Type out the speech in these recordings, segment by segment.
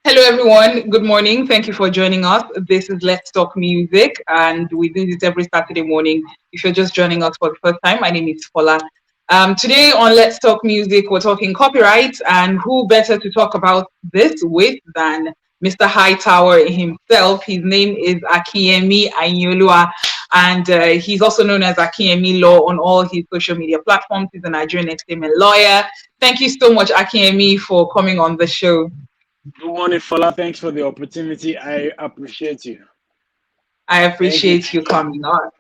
Hello, everyone. Good morning. Thank you for joining us. This is Let's Talk Music, and we do this every Saturday morning. If you're just joining us for the first time, my name is Fola. Today on Let's Talk Music, we're talking copyright, and who better to talk about this with than Mr. Hightower himself. His name is Akinyemi Ayinoluwa, and he's also known as Akinyemi Law on all his social media platforms. He's a Nigerian entertainment lawyer. Thank you so much, Akinyemi, for coming on the show. Good morning, Fola. Thanks for the opportunity. I appreciate you. I Thank you. appreciate you coming on.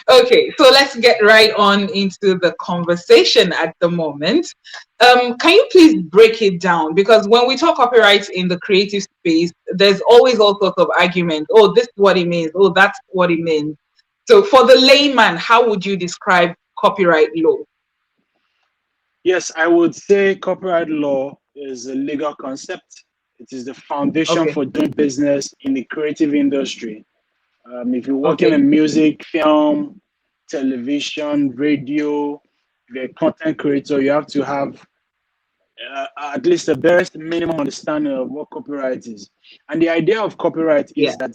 Okay, so let's get right on into the conversation at the moment. Can you please break it down? Because when we talk copyright in the creative space, there's always all sorts of arguments. Oh, this is what it means. Oh, that's what it means. So, for the layman, how would you describe copyright law? Yes, I would say copyright law is a legal concept. It is the foundation Okay, for doing business in the creative industry. If you're working okay, in music, film, television, radio, if you're a content creator, you have to have at least the barest minimum understanding of what copyright is. And the idea of copyright yeah. is that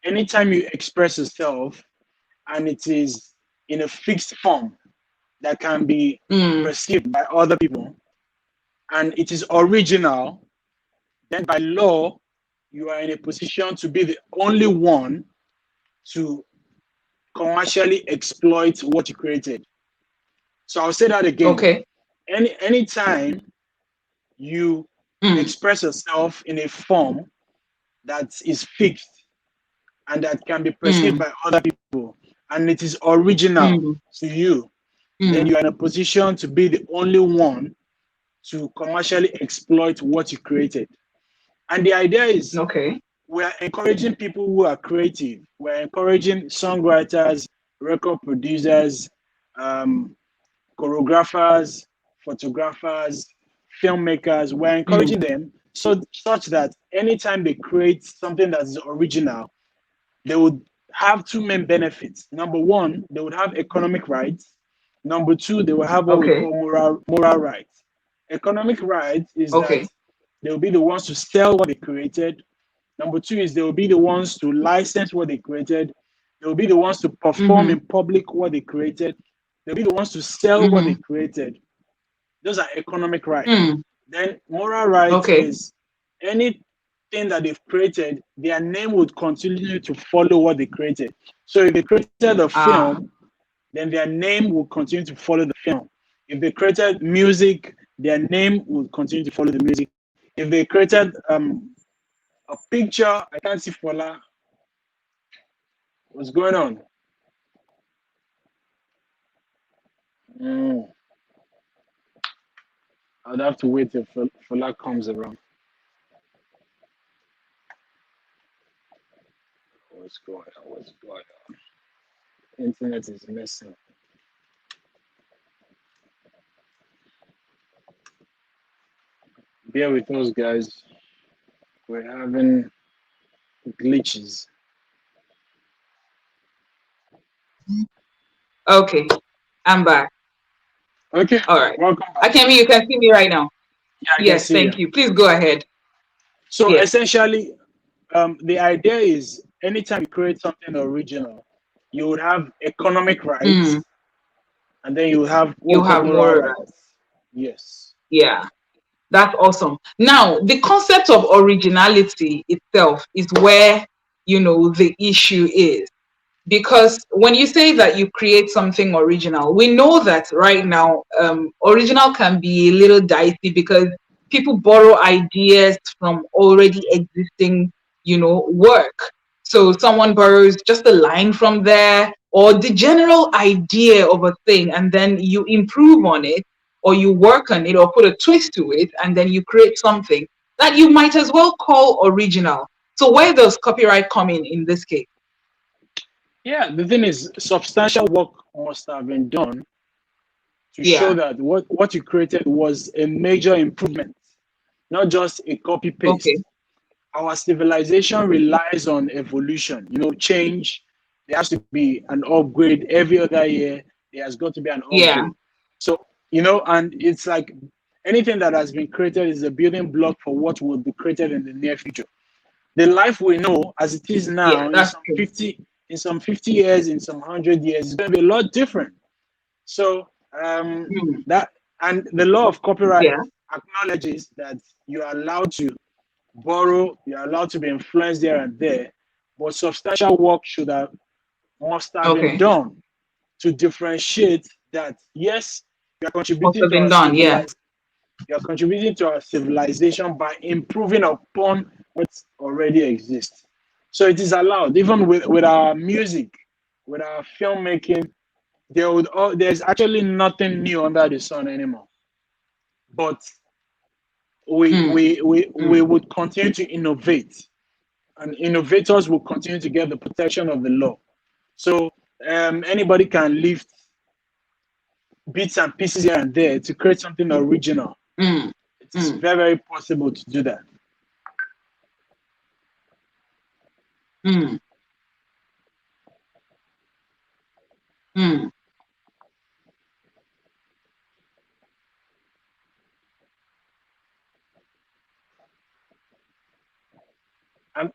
anytime you express yourself and it is in a fixed form that can be Mm, perceived by other people and it is original, then by law, you are in a position to be the only one to commercially exploit what you created. So I'll say that again. okay. Anytime you Mm, express yourself in a form that is fixed and that can be perceived mm, by other people and it is original mm, to you, then mm. you are in a position to be the only one to commercially exploit what you created. And the idea is Okay. we are encouraging people who are creative. We're encouraging songwriters, record producers, um, choreographers, photographers, filmmakers. We're Mm, encouraging them so such that anytime they create something that's original, they would have two main benefits. Number one, they would have economic rights. Number two, they will have what we okay. call moral rights. Economic rights is that Okay. they will be the ones to sell what they created. Number two is they will be the ones to license what they created. They will be the ones to perform Mm-hmm. in public what they created. They'll be the ones to sell what they Mm-hmm. created. Those are economic rights. Mm, Then moral rights okay. is anything that they've created, their name would continue to follow what they created. So if they created a Ah, film, then their name will continue to follow the film. If they created music, their name will continue to follow the music. If they created a picture, I can't see Fola. What's going on? Mm, I'd have to wait till Fola comes around. What's going on? What's going on? Internet is messing. Bear with us, guys. We're having glitches. okay. I'm back. Okay, All right. welcome I back. can you can see me right now. Yeah, I can Yes, see thank you. you. Please go ahead. So Yes. essentially, the idea is anytime you create something original, you would have economic Mm, rights, and then you have what you we call have moral more rights. rights. Yes. Yeah. That's awesome. Now, the concept of originality itself is where, the issue is. Because when you say that you create something original, we know that right now, original can be a little dicey because people borrow ideas from already existing, work. So someone borrows just a line from there or the general idea of a thing, and then you improve on it or you work on it or put a twist to it, and then you create something that you might as well call original. So where does copyright come in this case? Yeah, the thing is, substantial work must have been done to show Yeah. that what you created was a major improvement, not just a copy Okay. paste. Our civilization relies on evolution, change. There has to be an upgrade every other year. There has got to be an Yeah. upgrade. So, and it's like Anything that has been created is a building block for what will be created in the near future. The life we know as it is Yeah, now, that's true. in some 50 years, in some 100 years, is going to be a lot different. So Mm, that and the law of copyright yeah. acknowledges that you are allowed to borrow, you're allowed to be influenced there and there, but substantial work must have been Okay. done to differentiate that yes, you are Must contributing have to been our done. Yeah. civilization. You are contributing to our civilization by improving upon what already exists. So it is allowed, even with our music, with our filmmaking, there's actually nothing new under the sun anymore. But Mm, we mm. would continue to innovate, and innovators will continue to get the protection of the law. So anybody can lift bits and pieces here and there to create something original. Mm, It is mm, very, very possible to do that. mm, mm.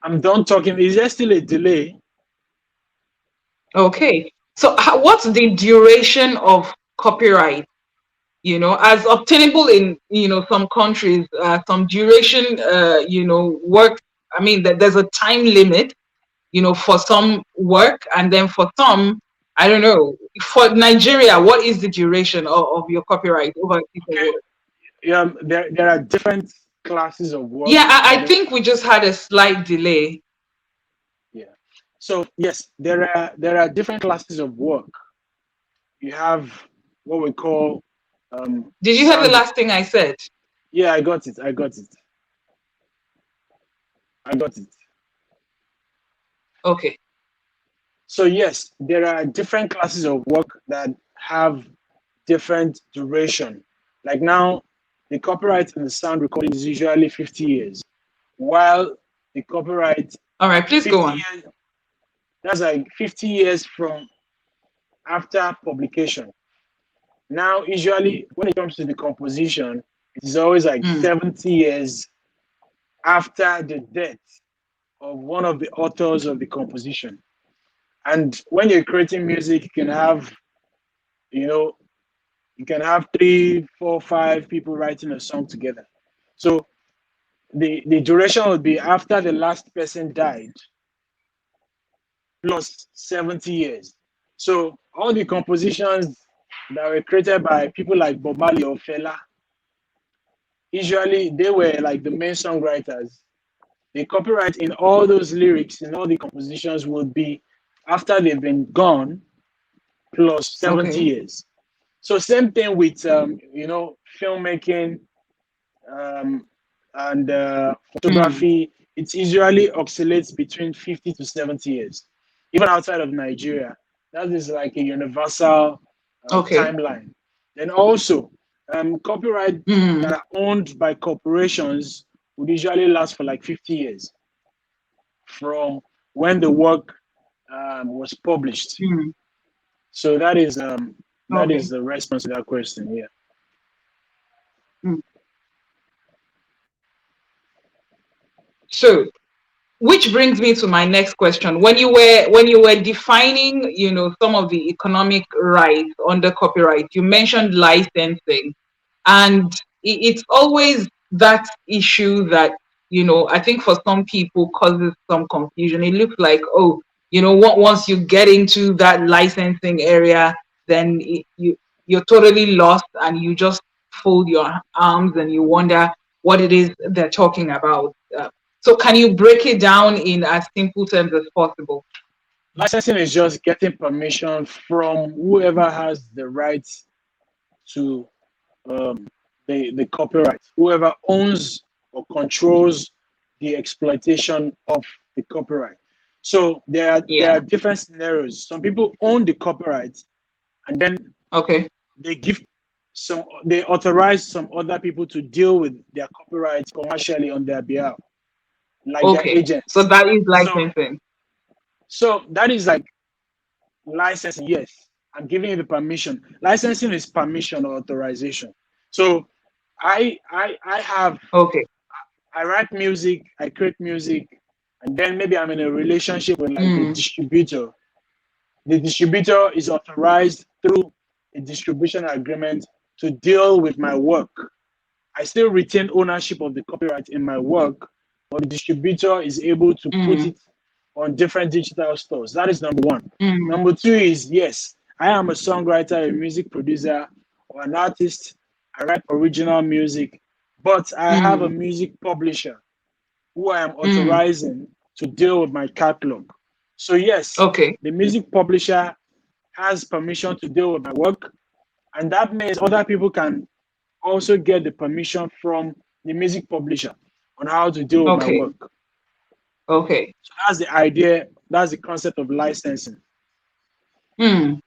I'm done talking. Is there still a delay? Okay. So, what's the duration of copyright? As obtainable in some countries, some duration, work. I mean, that there's a time limit, for some work, and then for some, I don't know. For Nigeria, what is the duration of your copyright over a piece of Okay. work? Yeah, there are different classes of work Yeah, I that think we just had a slight delay. yeah. So yes, there are different classes of work. You have what we call Did you hear the sound. last thing I said? Yeah, I got it. I got it. I got it. Okay. So yes, there are different classes of work that have different duration. Like now, the copyright in the sound recording is usually 50 years, while the copyright All right, please go 50 on. years, that's like 50 years from after publication. Now, usually when it comes to the composition, it is always like Mm, 70 years after the death of one of the authors of the composition. And when you're creating music, you know, you can have three, four, five people writing a song together. So the duration would be after the last person died plus 70 years. So all the compositions that were created by people like Bob Marley or Fela, usually they were like the main songwriters. The copyright in all those lyrics in all the compositions would be after they've been gone plus 70 okay. years. So same thing with filmmaking, um, and Mm, photography. It usually oscillates between 50 to 70 years, even outside of Nigeria. That is like a universal okay. timeline. Then also, copyright that Mm, are owned by corporations would usually last for like 50 years from when the work was published. mm, So that is okay. the response to that question. Yeah. Mm. So, which brings me to my next question. When you were defining, some of the economic rights under copyright, you mentioned licensing, and it's always that issue that I think for some people causes some confusion. It looks like, oh, once you get into that licensing area, then you're totally lost, and you just fold your arms and you wonder what it is they're talking about. So can you break it down in as simple terms as possible? Licensing is just getting permission from whoever has the rights to um, the copyright, whoever owns or controls the exploitation of the copyright. So there are Yeah. different scenarios. Some people own the copyright, and then Okay. they give they authorize some other people to deal with their copyrights commercially on their behalf, like their Okay. So agents. that is So licensing. that is like licensing. Yes, I'm giving you the permission. Licensing is permission or authorization. So I have Okay. I write music, I create music, and then maybe I'm in a relationship with like a Mm, distributor. The distributor is authorized through a distribution agreement to deal with my work. I still retain ownership of the copyright in my work, but the distributor is able to put mm, it on different digital stores. That is number one. mm, Number two is yes, I am a songwriter, a music producer, or an artist. I write original music, but I have a mm, music publisher who I am mm. authorizing to deal with my catalog. So, yes, Okay. the music publisher has permission to deal with my work, and that means other people can also get the permission from the music publisher on how to deal with my Okay. work. Okay. So that's the idea, that's the concept of licensing. Mm.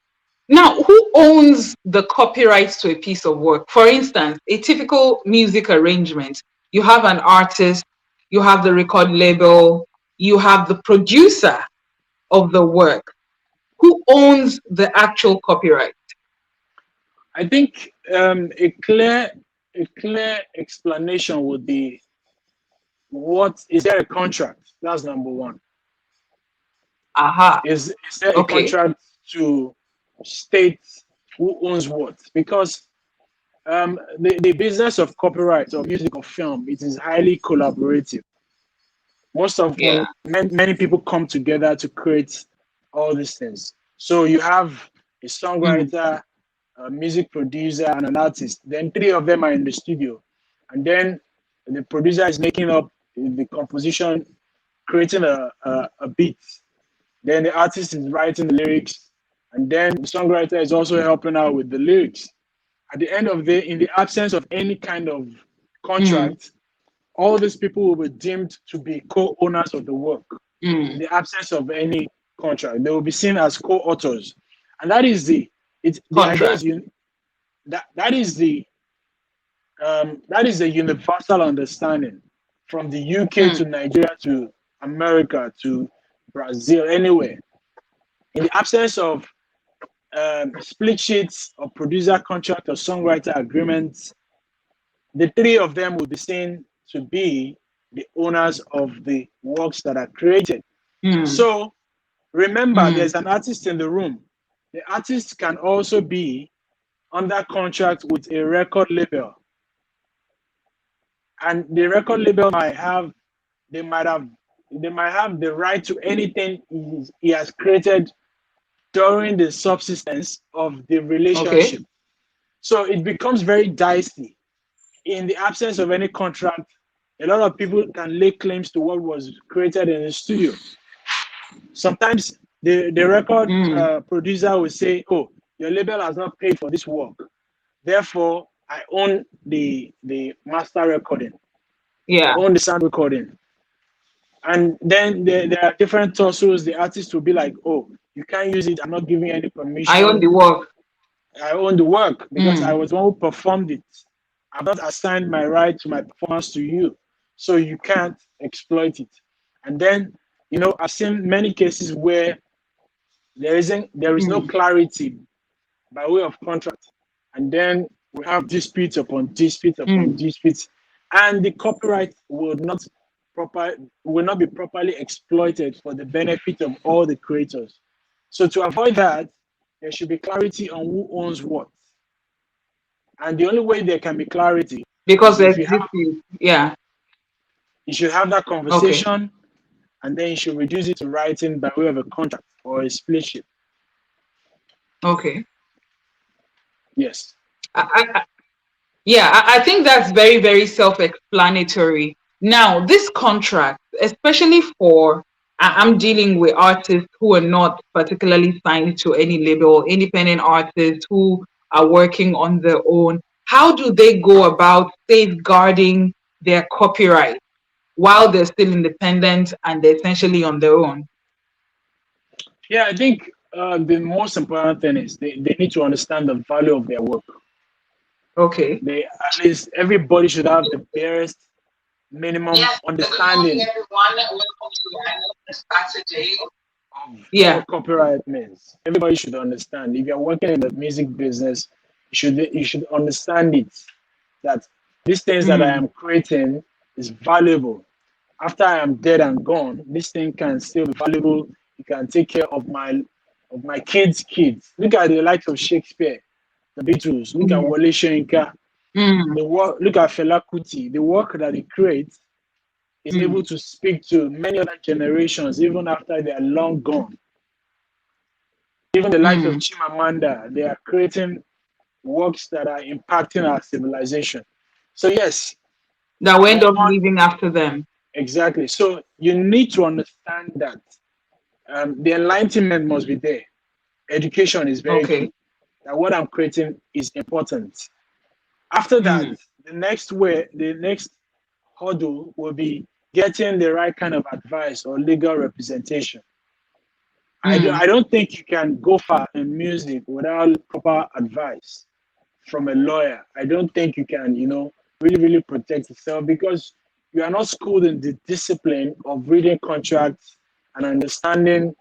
Now, who owns the copyrights to a piece of work? For instance, a typical music arrangement, you have an artist, you have the record label, you have the producer of the work. Who owns the actual copyright? I think a clear explanation would be, what is there a contract? That's number one. Aha. Is there a Okay. contract to state who owns what? Because the business of copyright or music or film, it is highly collaborative. Most of Yeah. many people come together to create all these things. So you have a Mm, songwriter, a music producer, and an artist. Then three of them are in the studio, and then the producer is making up the composition, creating a beat. Then the artist is writing the lyrics, and then the songwriter is also helping out with the lyrics. At the end of the day, in the absence of any kind of mm, contract, all these people will be deemed to be co-owners of the work. In mm. the absence of any contract, they will be seen as co-authors, and that is the idea Contract. is that is the universal understanding from the UK Mm, to Nigeria to America to Brazil, anywhere. In the absence of split sheets or producer contract or songwriter agreements, the three of them will be seen to be the owners of the works that are created. mm, So remember, mm. there's an artist in the room. The artist can also be under contract with a record label, and the record label they might have they might have the right to anything he has created during the subsistence of the Okay. relationship. So it becomes very dicey. In the absence of any contract, a lot of people can lay claims to what was created in the studio. Sometimes the record Mm, producer will say, "Oh, your label has not paid for this work. Therefore, I own the master recording. I yeah. own the sound recording." And then there are different tussles. The artist will be like, "Oh, you can't use it. I'm not giving any I own permission. the work. I own the work because I Mm, was the one who performed it. I've not assigned my right to my performance to you, so you can't exploit it." And then, I've seen many cases where there is no mm, clarity by way of contract, and then we have disputes upon disputes upon mm. disputes, and the copyright proper will not be properly exploited for the benefit of all the creators. So to avoid that, there should be clarity on who owns what. And the only way there can be clarity Because is there's if dispute. Yeah. you should have that Okay. conversation, and then you should reduce it to writing by way of a contract or a split sheet. Okay. Yes. I, Yeah, I think that's very, very self-explanatory. Now, this contract, especially for, I'm dealing with artists who are not particularly signed to any label, independent artists who are working on their own. How do they go about safeguarding their copyright while they're still independent and they're essentially on their own? Yeah, I think the most important thing is they need to understand the value of their work. Okay. They At least everybody should have the barest minimum Yes, good morning, understanding everyone. Welcome to another Saturday. of Yeah. what copyright means. Everybody should understand. If you're working in the music business, you should understand it. That These things that I Mm. am creating is valuable. After I am dead and gone, this thing can still be valuable. It can take care of my kids' kids. Look at the likes of Shakespeare, the Beatles. Look at Mm. Wole Soyinka. Mm. The work. Look at Fela Kuti. The work that he creates is able Mm. to speak to many other generations, even after they are long gone. Even the likes of Mm. Chimamanda, they are creating works that are impacting our civilization. So yes, That we end number up one, living after them. exactly. So you need to understand that the enlightenment must be there. Education is very Okay. key. That what I'm creating is important. After that, Mm. the next hurdle will be getting the right kind of advice or legal representation. Mm. I don't think you can go far in music without proper advice from a lawyer. I don't think you can, really protect yourself because you are not schooled in the discipline of reading contracts and understanding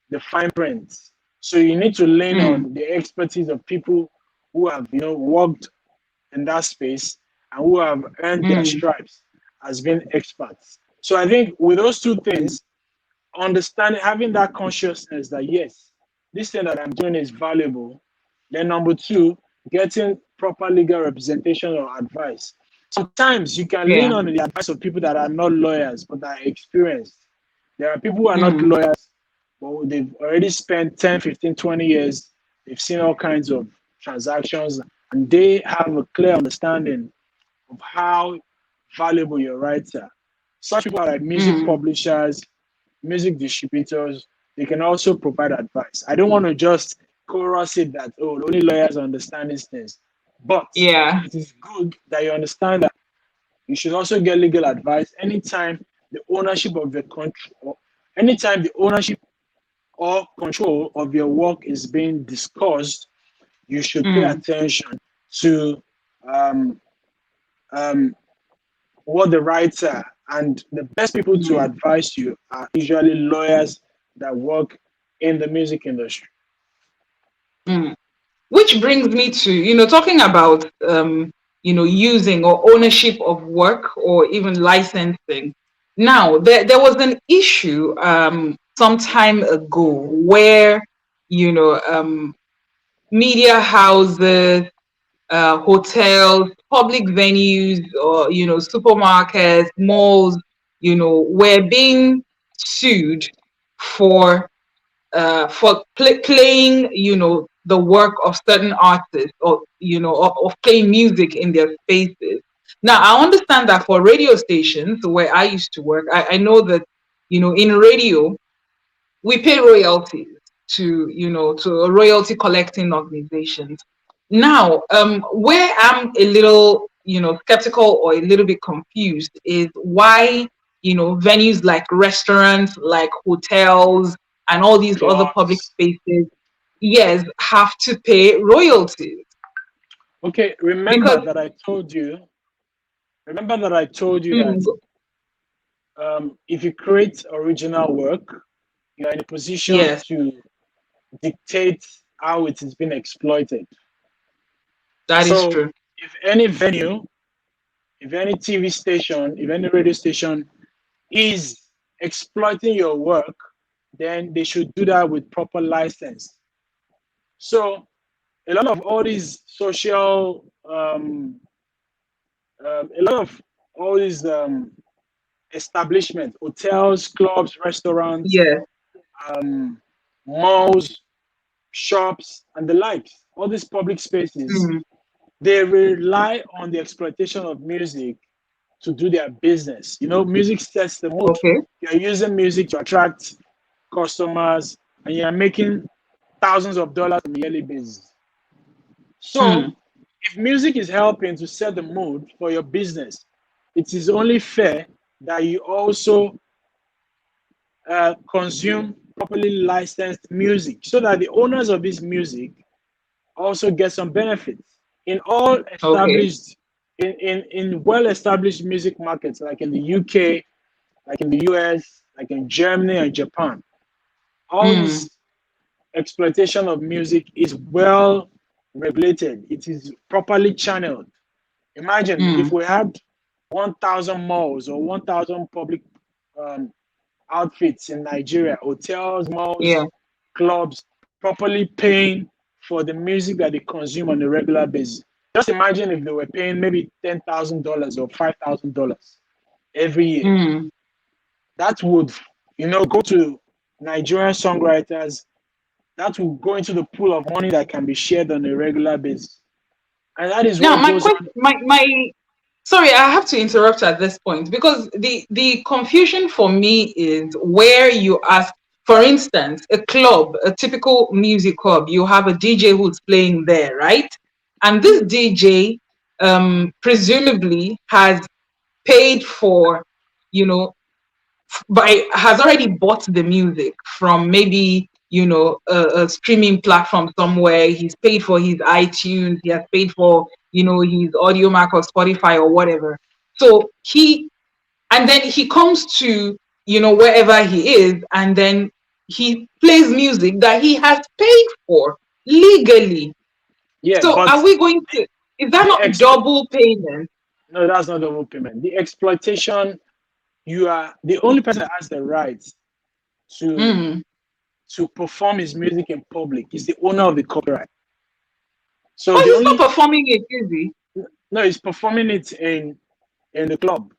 the fine print. So you need to lean Mm. on the expertise of people who have, worked in that space and who have earned their Mm. stripes as being experts. So I think with those two things, understanding, having that consciousness that yes, this thing that I'm doing is valuable. Then number two, getting proper legal representation or advice. Sometimes you can lean Yeah. on the advice of people that are not lawyers but are experienced. There are people who are not Mm. lawyers, but they've already spent 10, 15, 20 years. They've seen all kinds of transactions and they have a clear understanding of how valuable your rights are. Such people are like music Mm. publishers, music distributors. They can also provide advice. I don't want to just chorus it that, oh, only lawyers understand these things. But Yeah. it is good that you understand that you should also get legal advice anytime the ownership of the country, or anytime the ownership or control of your work is being discussed, you should pay Mm. attention to um, um, what the rights are. And the best people to Mm. advise you are usually lawyers that work in the music industry. Mm. Which brings me to, talking about, using or ownership of work or even licensing. Now, there was an issue some time ago where, media houses, hotels, public venues, or, supermarkets, malls, were being sued for playing, the work of certain artists or, of playing music in their spaces. Now, I understand that for radio stations where I used to work, I know that, in radio, we pay royalties to, to royalty collecting organizations. Now, where I'm a little, skeptical or a little bit confused is why, venues like restaurants, like hotels, and all these other public Clubs. spaces, yes, have to pay royalties. Okay, Because, remember that I told you that mm, if you create original work, you're in a position yes, to dictate how it is being exploited. that is So true. if any venue, if any TV station, if any radio station is exploiting your work, then they should do that with proper license. So a lot of all these a lot of all these establishments, hotels, clubs, restaurants, Yes. um, malls, shops, and the likes, all these public spaces, Mm, they rely on the exploitation of music to do their business. Music sets the mood. okay. You're using music to attract customers, and you're making thousands of dollars on a yearly basis. So, Mm, if music is helping to set the mood for your business, it is only fair that you also consume properly licensed music so that the owners of this music also get some benefits. In all okay. established, in well established music markets like in the UK, like in the US, like in Germany and Japan, all Mm, this exploitation of music is well regulated, it is properly channeled. Imagine if Mm. we had 1,000 malls or 1,000 public um, outfits in Nigeria, hotels, malls, Yeah. clubs, properly paying for the music that they consume on a regular basis. Just imagine if they were paying maybe $10,000 or $5,000 every year. Mm. That would, go to Nigerian songwriters. That will go into the pool of money that can be shared on a regular basis. And that is Now, what my goes question, on. my sorry, I have to interrupt at this point because the confusion for me is where you ask, for instance, a club, a typical music club, you have a DJ who's playing there, right? And this DJ presumably has paid for, you know, by has already bought the music from maybe a streaming platform somewhere. He's paid for his iTunes, he has paid for his audiomack or Spotify or whatever. So and then he comes to wherever he is, and then he plays music that he has paid for legally. Yeah, So but are we going to, is that the not expl- double payment? no, that's not double payment. The exploitation, you are the only person that has the right to Mm. to perform his music in public is the owner of the copyright. So But the he's not only performing it, is he? no, he's performing it in the club.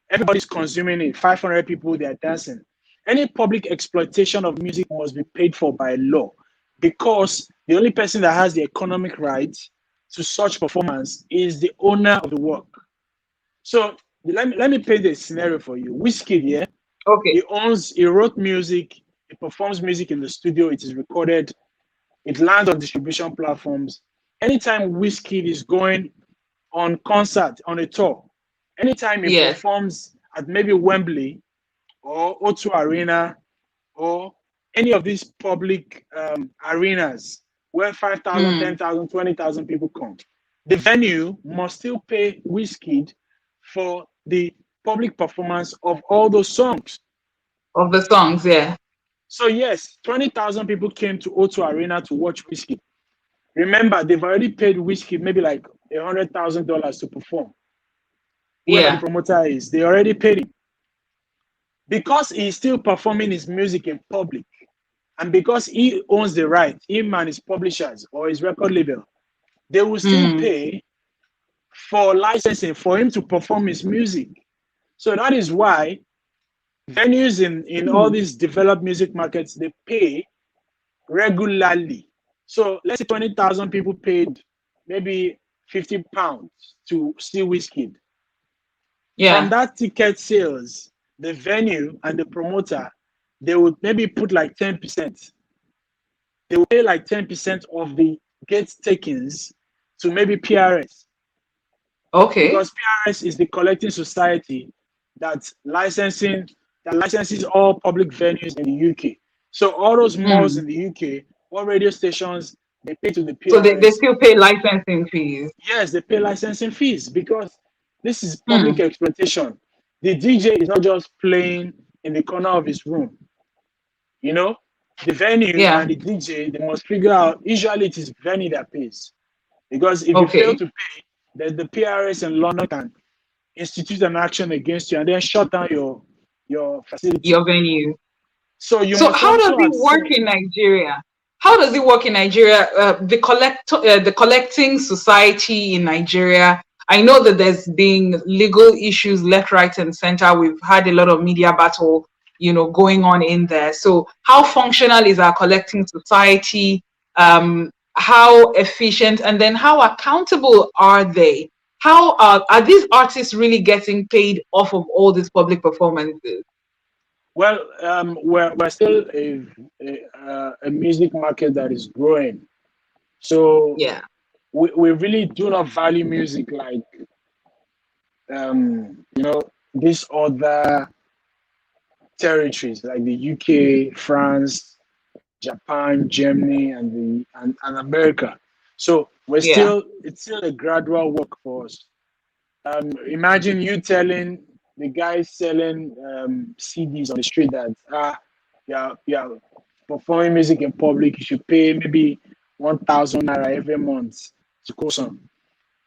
Everybody's consuming it. 500 people, they are dancing. Any public exploitation of music must be paid for by law, because the only person that has the economic right to such performance is the owner of the work. So let me paint a scenario for you. Whiskey, yeah, Okay. he wrote music, he performs music in the studio, it is recorded, it lands on distribution platforms. Anytime Whiskey is going on concert, on a tour, anytime he Yes. performs at maybe Wembley or O2 Arena or any of these public arenas where 5,000, Mm. 10,000, 20,000 people come, the venue must still pay Whiskey for the public performance of all those songs. Of the songs, yeah. So yes, 20,000 people came to O2 Arena to watch Whiskey. Remember, they've already paid Whiskey maybe like $100,000 to perform. Whoever the Yeah. promoter is, they already paid him. Because he's still performing his music in public, and because he owns the right, him and his publishers or his record label, they will still Mm. pay for licensing for him to perform his music. So that is why venues in all Mm. these developed music markets, they pay regularly. So let's say 20,000 people paid maybe £50 to see Whiskey. From Yeah. that ticket sales, the venue and the promoter, they would maybe put like 10%. They will pay like 10% of the gate takings to maybe PRS, Okay. because PRS is the collecting society that licenses all public venues in the UK. So all those malls Mm. in the UK, all radio stations, they pay to the So they PRS. still pay licensing fees. Yes, they pay licensing fees because this is public Mm. exploitation. The DJ is not just playing in the corner of his room. You know, the venue Yeah. and the DJ, they must figure out. Usually, it is venue that pays, because if you fail Okay. to pay, then the PRS in London can institute an action against you and then shut down your facility. Your venue. So you So must how does also it work accept. in Nigeria? How does it work in Nigeria? The collecting society in Nigeria. I know that there's been legal issues left, right, and center. We've had a lot of media battle, going on in there. So how functional is our collecting society? How efficient, and then how accountable are they? How are these artists really getting paid off of all these public performances? Well, we're still a music market that is growing. So Yeah. we really do not value music like these other territories like the UK, France, Japan, Germany, and America. So Yeah. it's still a gradual work for us. Imagine you telling the guy selling CDs on the street that yeah, performing music in public, you should pay maybe 1,000 naira every month to co some.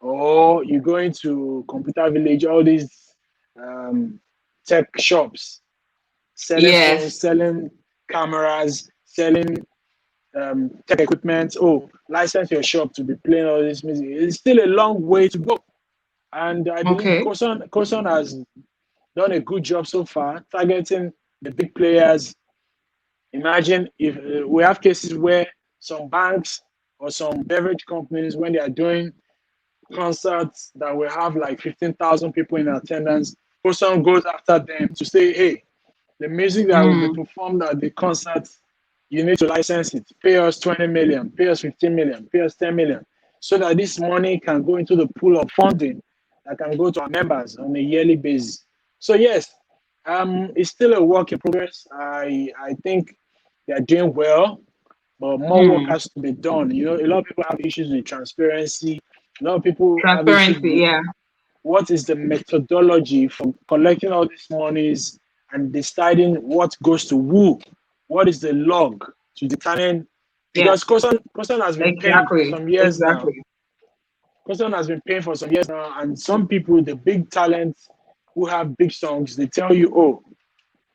or you go into Computer Village, all these um, tech shops selling phones, Yes. selling cameras, selling tech equipment. Oh, license your shop to be playing all this music. It's still a long way to go. And I believe Okay. Koson has done a good job so far, targeting the big players. Imagine if we have cases where some banks or some beverage companies, when they are doing concerts that will have like 15,000 people in attendance, Koson goes after them to say, hey, the music that will be Mm. performed at the concert, you need to license it. Pay us 20 million, pay us 15 million, pay us 10 million, so that this money can go into the pool of funding that can go to our members on a yearly basis. So yes, it's still a work in progress. I think they are doing well, but more work Mm. has to be done. You know, a lot of people have issues with transparency. A lot of people have issues Transparency. with Yeah. what is the methodology for collecting all these monies and deciding what goes to who? What is the log to determine? Yeah. Because Kosan has been paying for Exactly. some years now. Exactly. Kosan has been paying for some years now, and some people, the big talents who have big songs, they tell you, oh,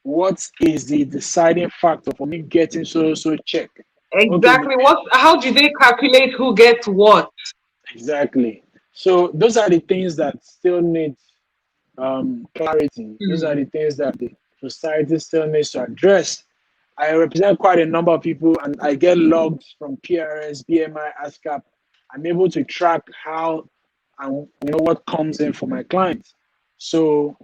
what is the deciding factor for me getting so check? Okay, we Exactly. paid. What? How do they calculate who gets what? Exactly. So those are the things that still need clarity. Those are Mm. the things that the society still needs to address. I represent quite a number of people, and I get logs from PRS, BMI, ASCAP. I'm able to track how and what comes in for my clients. So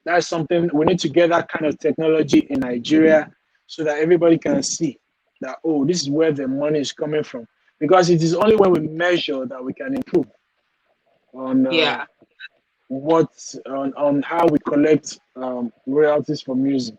that's something we need to get that kind of technology in Nigeria so that everybody can see that, oh, this is where the money is coming from. Because it is only when we measure that we can improve on Yeah. on how we collect royalties for music.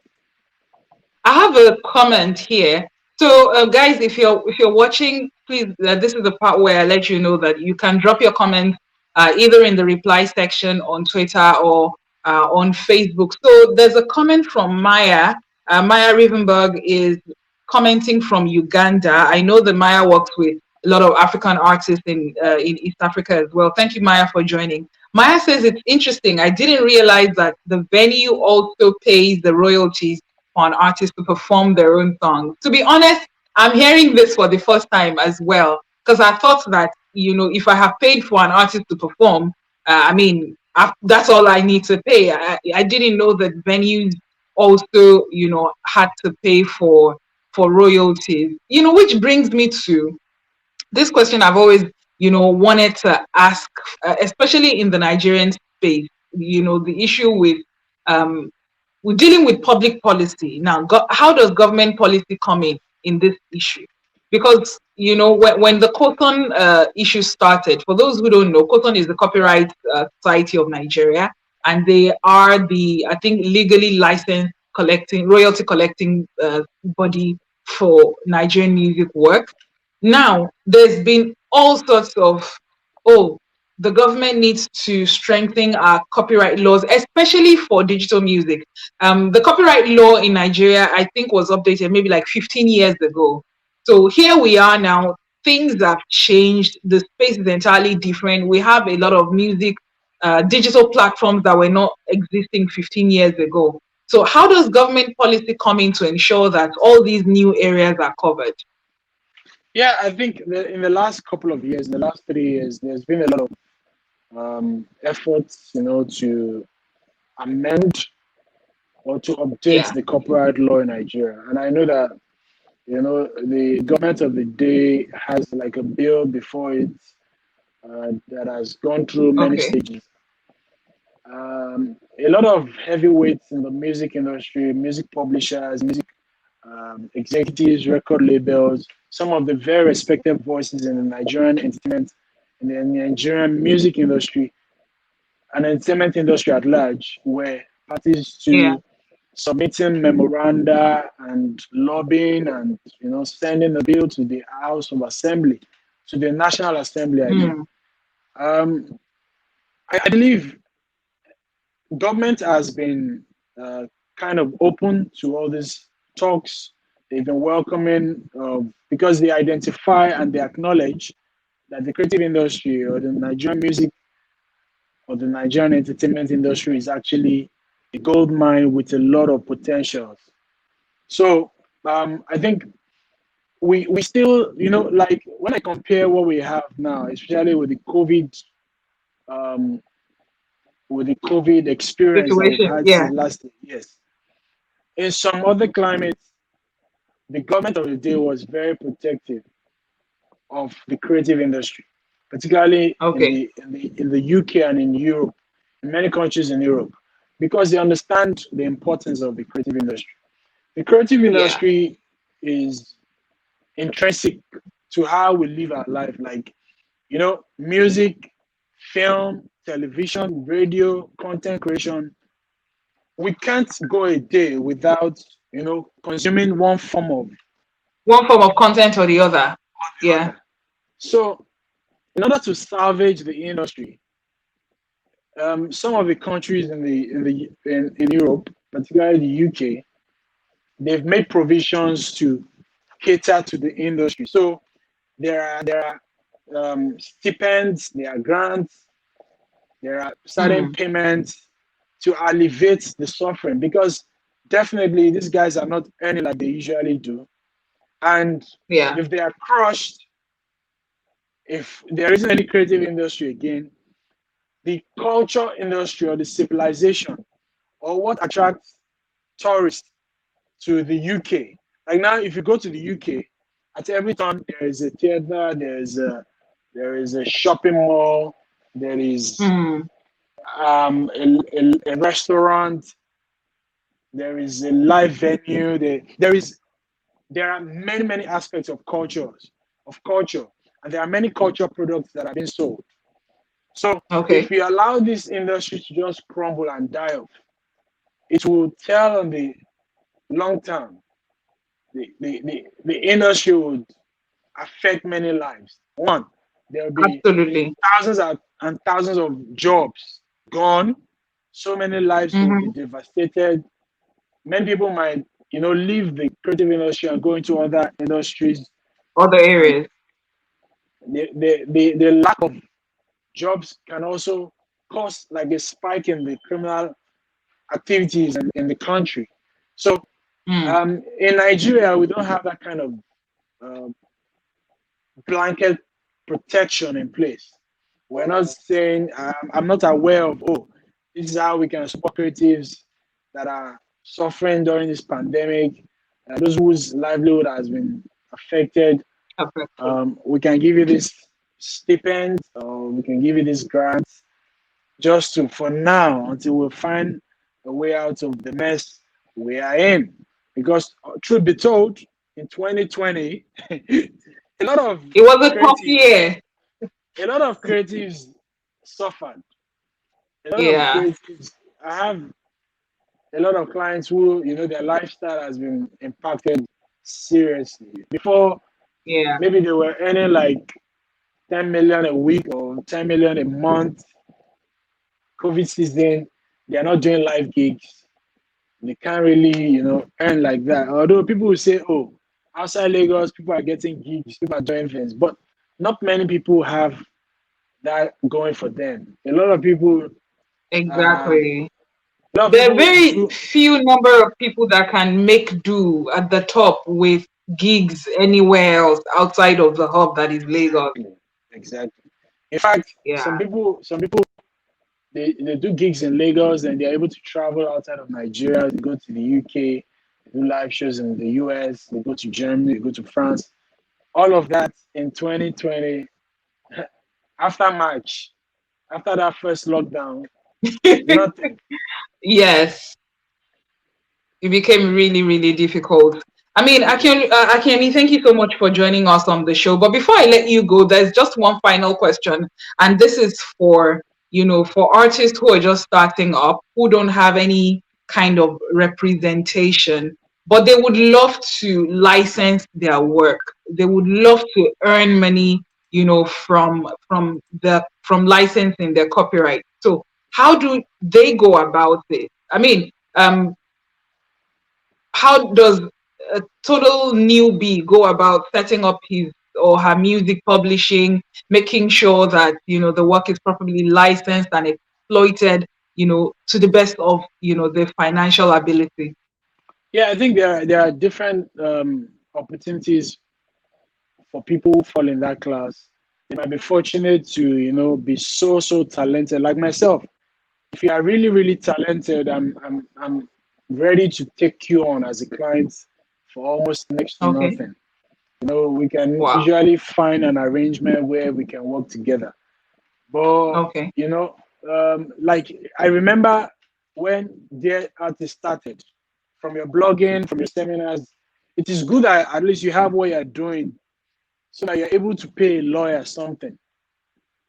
I have a comment here. So, guys, if you're watching, please, this is the part where I let you know that you can drop your comments either in the reply section on Twitter or on Facebook. So, there's a comment from Maya. Maya Rivenberg is commenting from Uganda. I know that Maya works with a lot of African artists in East Africa as well. Thank you, Maya, for joining. Maya says it's interesting. I didn't realize that the venue also pays the royalties for an artist to perform their own songs. To be honest, I'm hearing this for the first time as well because I thought that if I have paid for an artist to perform, I mean that's all I need to pay. I didn't know that venues also had to pay for royalties. Which brings me to this question I've always wanted to ask, especially in the Nigerian space. The issue with um, we're dealing with public policy now. How does government policy come in this issue? Because when the Cotton issue started, for those who don't know, Cotton is the Copyright Society of Nigeria, and they are the, I think, legally licensed collecting royalty collecting body for Nigerian music works. Now, there's been all sorts of, oh, the government needs to strengthen our copyright laws, especially for digital music. The copyright law in Nigeria, I think, was updated maybe like 15 years ago. So here we are now. Things have changed. The space is entirely different. We have a lot of music, digital platforms that were not existing 15 years ago. So how does government policy come in to ensure that all these new areas are covered? Yeah, I think in the last couple of years, in the last 3 years, there's been a lot of efforts, to amend or to update Yeah. the copyright law in Nigeria. And I know that the government of the day has like a bill before it that has gone through many Okay. stages. A lot of heavyweights in the music industry, music publishers, music executives, record labels, some of the very respected voices in the Nigerian entertainment, in the Nigerian music industry, and entertainment industry at large, were parties Yeah. to submitting memoranda and lobbying and sending the bill to the House of Assembly, to the National Assembly. I mean, Mm. um, I believe government has been kind of open to all these talks. They've been welcoming because they identify and they acknowledge that the creative industry or the Nigerian music or the Nigerian entertainment industry is actually a gold mine with a lot of potentials. So I think we still, like when I compare what we have now, especially um, with the COVID experience that we've Situation. had Yeah. since last year, yes. In some other climates, the government of the day was very protective of the creative industry, particularly in Okay. the UK and in Europe, in many countries in Europe, because they understand the importance of the creative industry. The creative Yeah. industry is intrinsic to how we live our life, like music, film, television, radio, content creation. We can't go a day without consuming one form of One form of content or the other. Yeah. other. So in order to salvage the industry, some of the countries in Europe, particularly the UK, they've made provisions to cater to the industry. So there are stipends, there are grants, there are certain Mm. payments to alleviate the suffering, because definitely these guys are not earning like they usually do. And Yeah. if they are crushed, if there isn't any creative industry again, the culture industry or the civilization or what attracts tourists to the UK. Like now, if you go to the UK, at every turn there is a theater, there is a shopping mall, there is Mm. a restaurant, there is a live venue, there are many aspects of culture, and there are many culture products that are being sold. So if Okay. we allow this industry to just crumble and die off, it will tell on the long term. The industry would affect many lives. One, there will be Absolutely. and thousands of jobs gone. So many lives will be Mm-hmm. devastated. Many people might, leave the creative industry and go into other industries. Other And areas. the lack of jobs can also cause like a spike in the criminal activities in the country. So Mm. in Nigeria, we don't have that kind of uh, blanket protection in place. We're not saying, I'm not aware of, oh, this is how we can support creatives that are suffering during this pandemic, those whose livelihood has been affected. Affected. We can give you this stipend, or we can give you this grant, just to, for now, until we find a way out of the mess we are in. Because, truth be told, in 2020, a lot of It was a tough creatives, year. a lot of creatives suffered. A lot of Yeah. creatives. I have a lot of clients who, their lifestyle has been impacted seriously. Before, Yeah. maybe they were earning like 10 million a week or 10 million a month. COVID season, they are not doing live gigs. They can't really, earn like that. Although people will say, oh, outside Lagos, people are getting gigs, people are doing things, but not many people have that going for them. Uh, Exactly. a lot of There are people very do few number of people that can make do at the top with gigs anywhere else outside of the hub that is Lagos. exactly, exactly. In fact, some Yeah. people, they do gigs in Lagos and they're able to travel outside of Nigeria. They go to the UK, they do live shows in the US, they go to Germany, they go to France. All of that in 2020, after March, after that first lockdown, nothing. Yes. It became really, really difficult. I mean, Akinyemi, thank you so much for joining us on the show. But before I let you go, there's just one final question, and this is for for artists who are just starting up, who don't have any kind of representation, but they would love to license their work. They would love to earn money, from licensing their copyright. So, how do they go about it? I mean, how does a total newbie go about setting up his or her music publishing, making sure that, the work is properly licensed and exploited, to the best of, the financial ability. Yeah, I think there are different opportunities for people who fall in that class. They might be fortunate to, be so talented. Like myself, if you are really, really talented, I'm ready to take you on as a client for almost next to Okay. nothing. We can Wow. usually find an arrangement where we can work together. But Okay. like I remember when their artist started, from your blogging, from your seminars, it is good that at least you have what you're doing so that you're able to pay a lawyer something.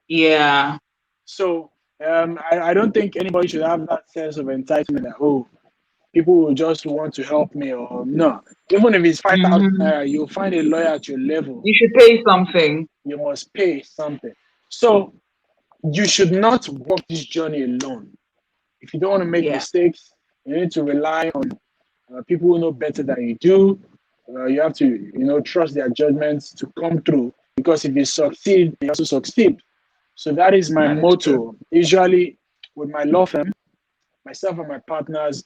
Yeah. So I don't think anybody should have that sense of entitlement that, oh, people will just want to help me, or no. Even if it's 5,000 Hmm. naira, you'll find a lawyer at your level. You should pay something. You must pay something. So you should not walk this journey alone. If you don't want to make Yeah. mistakes, you need to rely on people who know better than you do. You have to, trust their judgments to come through. Because if you succeed, you also succeed. So that is my That is true. motto. Usually, with my law firm, myself and my partners,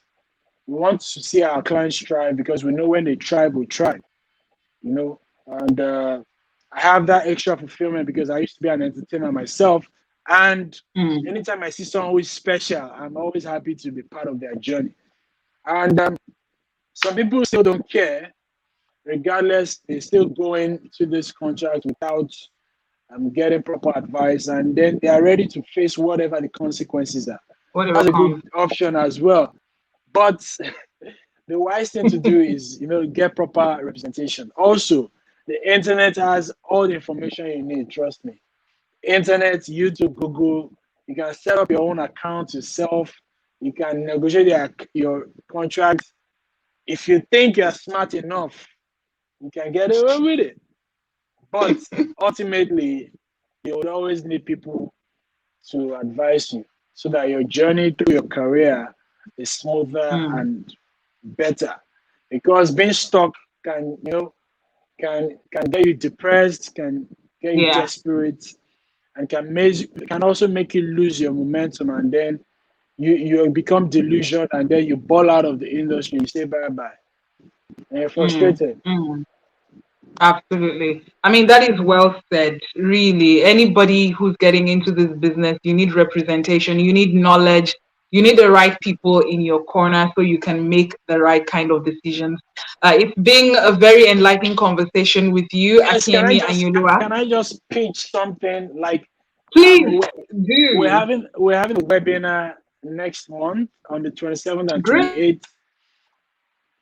we want to see our clients thrive because we know when they thrive, we thrive. You know, and I have that extra fulfillment because I used to be an entertainer myself. And Mm. anytime I see someone who is special, I'm always happy to be part of their journey. And some people still don't care. Regardless, they're still going to this contract without getting proper advice, and then they are ready to face whatever the consequences are. Whatever That's a good comes. option as well. But the wise thing to do is, get proper representation. Also, the internet has all the information you need. Trust me. Internet, YouTube, Google. You can set up your own account yourself. You can negotiate your contracts. If you think you're smart enough, you can get away with it. But ultimately, you would always need people to advise you so that your journey through your career is smoother Mm. and better. Because being stuck can get you depressed, can get you Yeah. desperate, and can also make you lose your momentum, and then you become delusional, and then you ball out of the industry. You say bye bye, and you're Mm. frustrated. Mm. Absolutely. I mean, that is well said. Really, anybody who's getting into this business, you need representation, you need knowledge, you need the right people in your corner so you can make the right kind of decisions. It's been a very enlightening conversation with you, Yes, can I Akinyemi just Ayinoluwa. can I just pitch something like Please we're, do. we're having a webinar next month on the 27th and Great. 28th.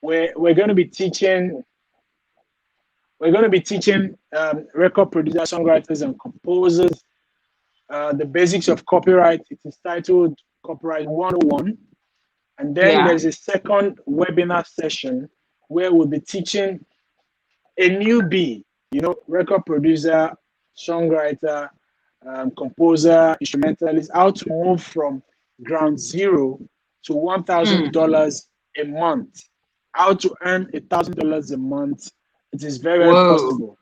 We're going to be teaching record producers, songwriters, and composers the basics of copyright. It is titled Copyright 101. And then Yeah. there's a second webinar session where we'll be teaching a newbie, record producer, songwriter, composer, instrumentalist, how to move from ground zero to Mm. $1,000 a month. How to earn $1,000 a month. It is very, very Whoa. possible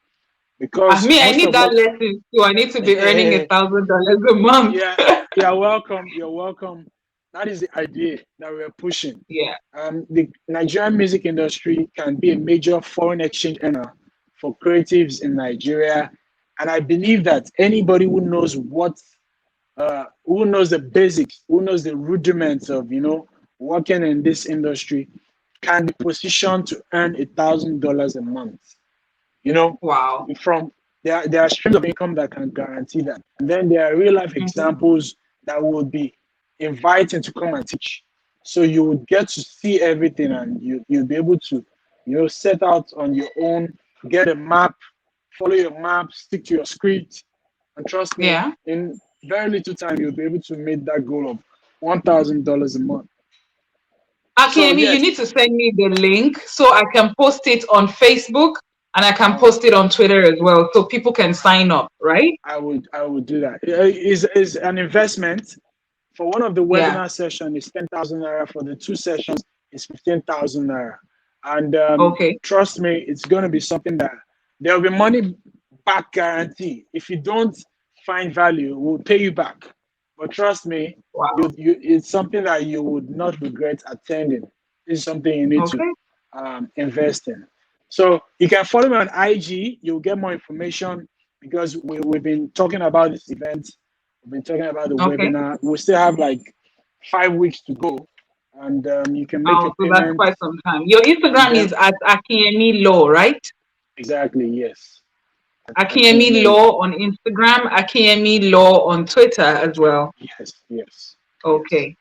because I most need of that what lesson too. I need to be earning $1,000 a month. yeah, you're welcome. You're welcome. That is the idea that we're pushing. Yeah. The Nigerian music industry can be a major foreign exchange earner for creatives in Nigeria, and I believe that anybody who knows the basics, who knows the rudiments of working in this industry, can be positioned to earn $1,000 a month. You know, Wow. from there are streams of income that can guarantee that. And then there are real life Mhm. examples that would be inviting to come and teach. So you would get to see everything, and you'll be able to, set out on your own, get a map, follow your map, stick to your script, and trust me, Yeah. in very little time you'll be able to meet that goal of $1,000 a month. So Akinyemi, you yes, need to send me the link so I can post it on Facebook and I can all right. post it on Twitter as well so people can sign up, right? I would do that. Is an investment for one of the Yeah. webinar session is 10,000 naira. For the two sessions is 15,000 naira. And Okay. trust me, it's going to be something that there will be money back guarantee. If you don't find value, we'll pay you back. But trust me, Wow. it's something that you would not regret attending. This is something you need to Okay. invest in. So you can follow me on IG. You'll get more information because we've been talking about this event. We've been talking about the Okay. webinar. We still have like 5 weeks to go, and you can make Oh, a so that's payment, quite some time. Your and Instagram then is at Akinyemi Law, right? exactly, yes. Akinyemi Law on Instagram, Akinyemi Law on Twitter as well. Yes, yes, yes. Okay.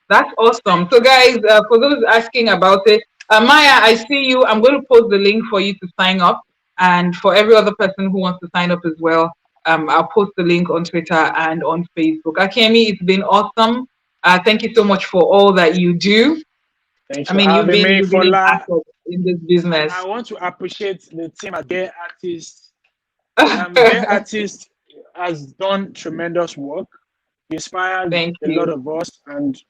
That's awesome. So, guys, for those asking about it, Maya, I see you. I'm going to post the link for you to sign up. And for every other person who wants to sign up as well, I'll post the link on Twitter and on Facebook. Akemi, it's been awesome. Thank you so much for all that you do. Thanks I for mean, having me, you've been an Fola. asset in this And business. I want to appreciate the team at Gay Artist. Gay Artist has done tremendous work, inspired Thank a lot you. of us, and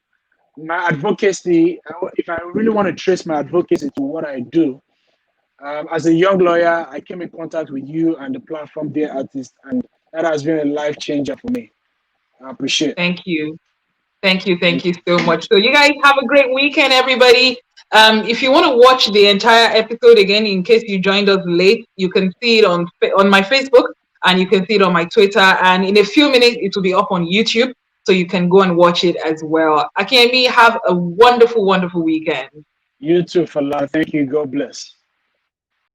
my advocacy, if I really want to trace my advocacy to what I do, as a young lawyer, I came in contact with you and the platform Dear Artist, and that has been a life changer for me. I appreciate it. Thank you. Thank you. Thank Thank you you. so much. So you guys have a great weekend, everybody. If you want to watch the entire episode again, in case you joined us late, you can see it on my Facebook and you can see it on my Twitter. And in a few minutes, it will be up on YouTube, so you can go and watch it as well. Akemi, have a wonderful, wonderful weekend. You too, Fala. Thank you. God bless.